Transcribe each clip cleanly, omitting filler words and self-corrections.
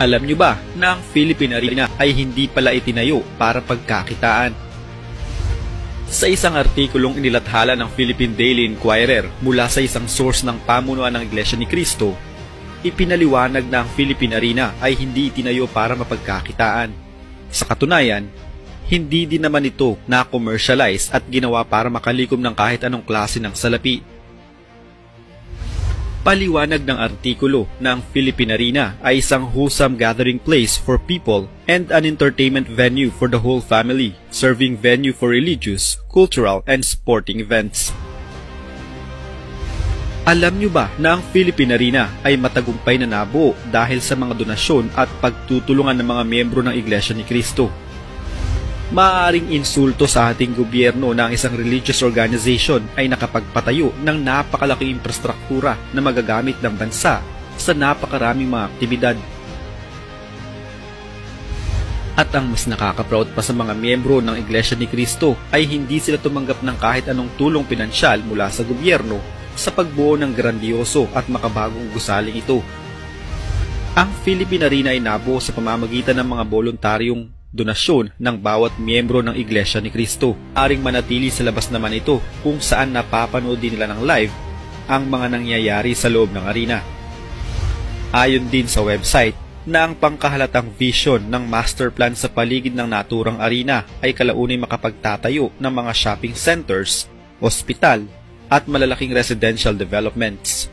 Alam nyo ba na ang Philippine Arena ay hindi pala itinayo para pagkakitaan? Sa isang artikulong inilathala ng Philippine Daily Inquirer mula sa isang source ng pamunuan ng Iglesia ni Cristo, ipinaliwanag na ang Philippine Arena ay hindi itinayo para mapagkakitaan. Sa katunayan, hindi din naman ito na-commercialize at ginawa para makalikom ng kahit anong klase ng salapi. Paliwanag ng artikulo na ang Philippine Arena ay isang wholesome gathering place for people and an entertainment venue for the whole family, serving venue for religious, cultural, and sporting events. Alam nyo ba na ang Philippine Arena ay matagumpay na nabuo dahil sa mga donasyon at pagtutulungan ng mga miyembro ng Iglesia ni Cristo? Maaaring insulto sa ating gobyerno na ang isang religious organization ay nakapagpatayo ng napakalaking infrastruktura na magagamit ng bansa sa napakaraming mga aktibidad. At ang mas nakaka-proud pa sa mga miyembro ng Iglesia ni Cristo ay hindi sila tumanggap ng kahit anong tulong pinansyal mula sa gobyerno sa pagbuo ng grandioso at makabagong gusaling ito. Ang Philippine Arena ay nabuo sa pamamagitan ng mga voluntaryong donasyon ng bawat miyembro ng Iglesia ni Cristo. Aring manatili sa labas naman ito kung saan napapanood din nila ng live ang mga nangyayari sa loob ng arena. Ayon din sa website na ang pangkahalatang vision ng master plan sa paligid ng naturang arena ay kalaunay makapagtatayo ng mga shopping centers, ospital, at malalaking residential developments.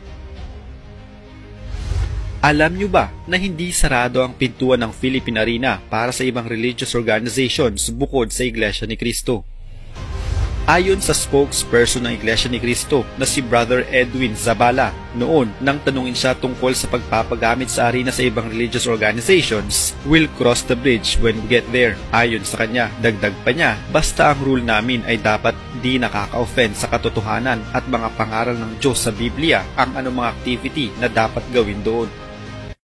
Alam nyo ba na hindi sarado ang pintuan ng Philippine Arena para sa ibang religious organizations bukod sa Iglesia ni Cristo? Ayon sa spokesperson ng Iglesia ni Cristo na si Brother Edwin Zabala, noon nang tanungin siya tungkol sa pagpapagamit sa arena sa ibang religious organizations, "We'll cross the bridge when we get there." Ayon sa kanya, dagdag pa niya, basta ang rule namin ay dapat di nakaka-offend sa katotohanan at mga pangaral ng Diyos sa Biblia ang anumang activity na dapat gawin doon.